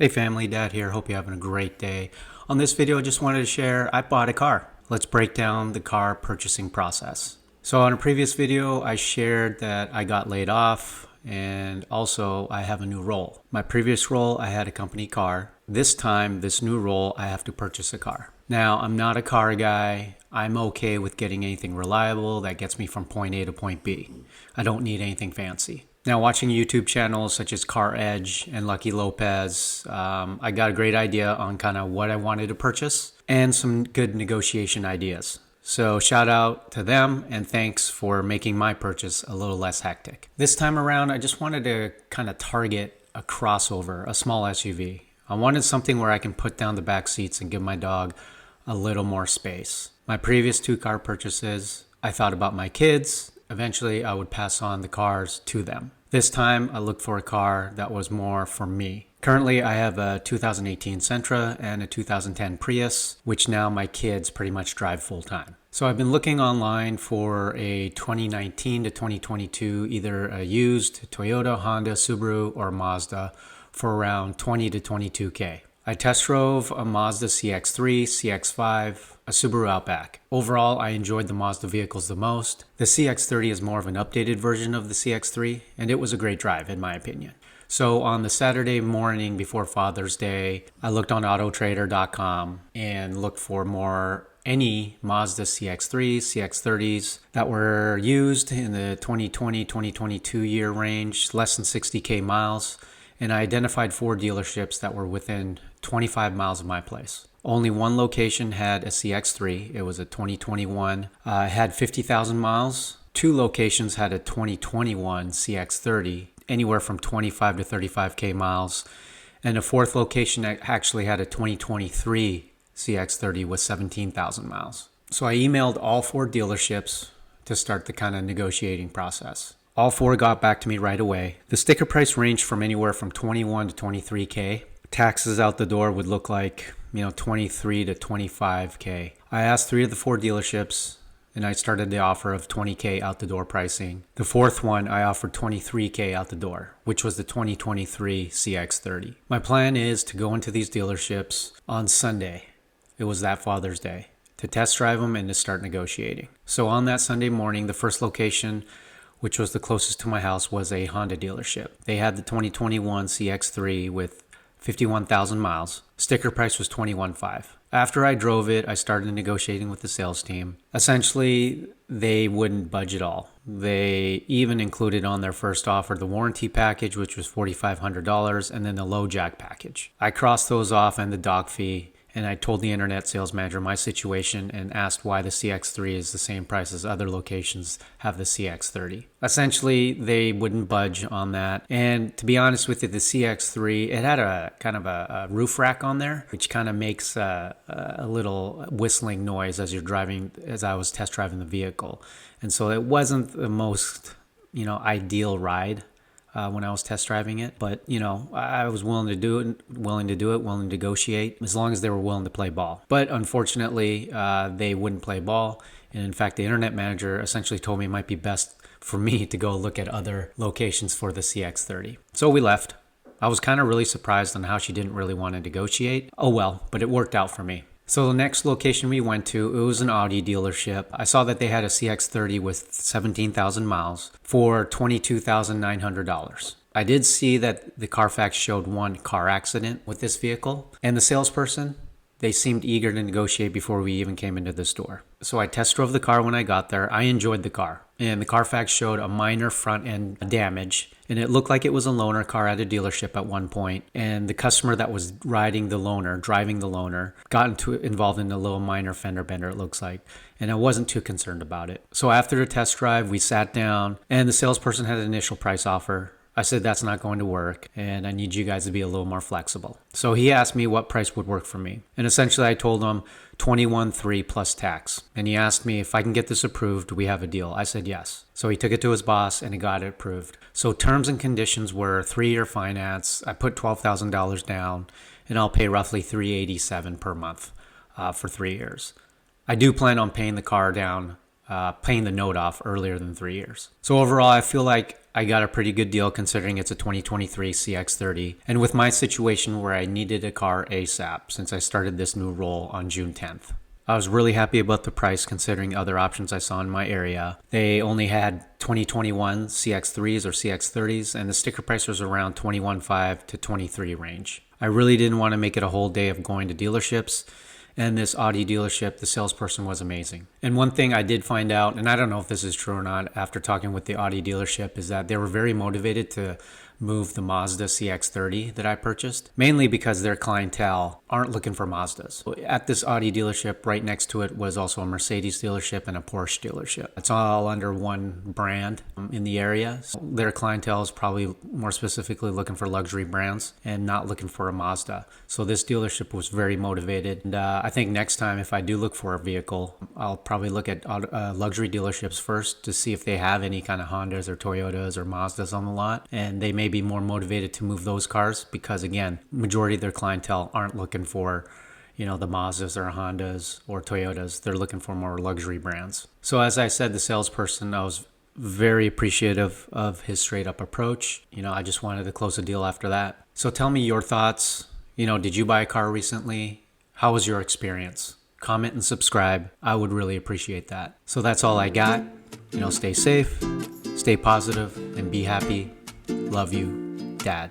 Hey family, Dad here. Hope you're having a great day. On this video, I just wanted to share I bought a car. Let's break down the car purchasing process. So on a previous video, I shared that I got laid off and also I have a new role. My previous role, I had a company car. This time, this new role, I have to purchase a car. Now, I'm not a car guy. I'm okay with getting anything reliable that gets me from point A to point B. I don't need anything fancy. Now, watching YouTube channels such as Car Edge and Lucky Lopez, I got a great idea on kind of what I wanted to purchase and some good negotiation ideas. So shout out to them and thanks for making my purchase a little less hectic. This time around, I just wanted to kind of target a crossover, a small SUV. I wanted something where I can put down the back seats and give my dog a little more space. My previous two car purchases, I thought about my kids. Eventually, I would pass on the cars to them. This time, I looked for a car that was more for me. Currently, I have a 2018 Sentra and a 2010 Prius, which now my kids pretty much drive full time. So I've been looking online for a 2019 to 2022, either a used Toyota, Honda, Subaru, or Mazda for around 20 to 22K. I test drove a Mazda CX-3, CX-5, a Subaru Outback. Overall, I enjoyed the Mazda vehicles the most. The CX-30 is more of an updated version of the CX-3, and it was a great drive in my opinion. So on the Saturday morning before Father's Day, I looked on autotrader.com and looked for any Mazda CX-3s, CX-30s that were used in the 2020-2022 year range, less than 60K miles. And I identified 4 dealerships that were within 25 miles of my place. Only one location had a CX-3. It was a 2021. It had 50,000 miles. 2 locations had a 2021 CX-30, anywhere from 25 to 35K miles. And a 4th location actually had a 2023 CX-30 with 17,000 miles. So I emailed all 4 dealerships to start the kind of negotiating process. All 4 got back to me right away. The sticker price ranged from anywhere from 21 to 23K. Taxes out the door would look like, 23 to 25K. I asked 3 of the 4 dealerships and I started the offer of 20K out the door pricing. The 4th one, I offered 23K out the door, which was the 2023 CX-30. My plan is to go into these dealerships on Sunday. It was that Father's Day, to test drive them and to start negotiating. So on that Sunday morning, the first location, which was the closest to my house, was a Honda dealership. They had the 2021 CX-3 with 51,000 miles. Sticker price was $21,500. After I drove it, I started negotiating with the sales team. Essentially, they wouldn't budge at all. They even included on their first offer the warranty package, which was $4,500, and then the low jack package. I crossed those off and the dock fee. And I told the internet sales manager my situation and asked why the CX-3 is the same price as other locations have the CX-30. Essentially, they wouldn't budge on that. And to be honest with you, the CX-3, it had a kind of a roof rack on there, which kind of makes a little whistling noise as you're driving, as I was test driving the vehicle. And so it wasn't the most, ideal ride when I was test driving it. But, I was willing to do it, willing to negotiate, as long as they were willing to play ball. But unfortunately, they wouldn't play ball. And in fact, the internet manager essentially told me it might be best for me to go look at other locations for the CX-30. So we left. I was kind of really surprised on how she didn't really want to negotiate. Oh well, but it worked out for me. So the next location we went to, it was an Audi dealership. I saw that they had a CX-30 with 17,000 miles for $22,900. I did see that the Carfax showed 1 car accident with this vehicle. And the salesperson, they seemed eager to negotiate before we even came into the store. So I test drove the car when I got there. I enjoyed the car. And the Carfax showed a minor front end damage. And it looked like it was a loaner car at a dealership at one point. And the customer that was driving the loaner, got involved in a little minor fender bender, it looks like. And I wasn't too concerned about it. So after the test drive, we sat down and the salesperson had an initial price offer. I said, that's not going to work, and I need you guys to be a little more flexible. So he asked me what price would work for me. And essentially, I told him $21,300 plus tax. And he asked me, if I can get this approved, do we have a deal? I said yes. So he took it to his boss, and he got it approved. So terms and conditions were 3-year finance. I put $12,000 down, and I'll pay roughly $387 per month for 3 years. I do plan on paying the car down, paying the note off earlier than 3 years. So overall, I feel like I got a pretty good deal considering it's a 2023 CX-30. And with my situation where I needed a car ASAP since I started this new role on June 10th. I was really happy about the price considering other options I saw in my area. They only had 2021 CX-3s or CX-30s, and the sticker price was around $21,500 to $23,000 range. I really didn't want to make it a whole day of going to dealerships, and this Audi dealership, the salesperson was amazing. And one thing I did find out, and I don't know if this is true or not after talking with the Audi dealership, is that they were very motivated to move the Mazda CX-30 that I purchased, mainly because their clientele aren't looking for Mazdas. At this Audi dealership, right next to it was also a Mercedes dealership and a Porsche dealership. It's all under one brand in the area. So their clientele is probably more specifically looking for luxury brands and not looking for a Mazda. So this dealership was very motivated. And I think next time if I do look for a vehicle, I'll probably look at luxury dealerships first to see if they have any kind of Hondas or Toyotas or Mazdas on the lot. And they may be more motivated to move those cars because, again, majority of their clientele aren't looking for, the Mazdas or Hondas or Toyotas. They're looking for more luxury brands. So as I said, the salesperson, I was very appreciative of his straight up approach. I just wanted to close a deal after that. So tell me your thoughts. Did you buy a car recently? How was your experience? Comment and subscribe. I would really appreciate that. So that's all I got. Stay safe, stay positive, and be happy. Love you, Dad.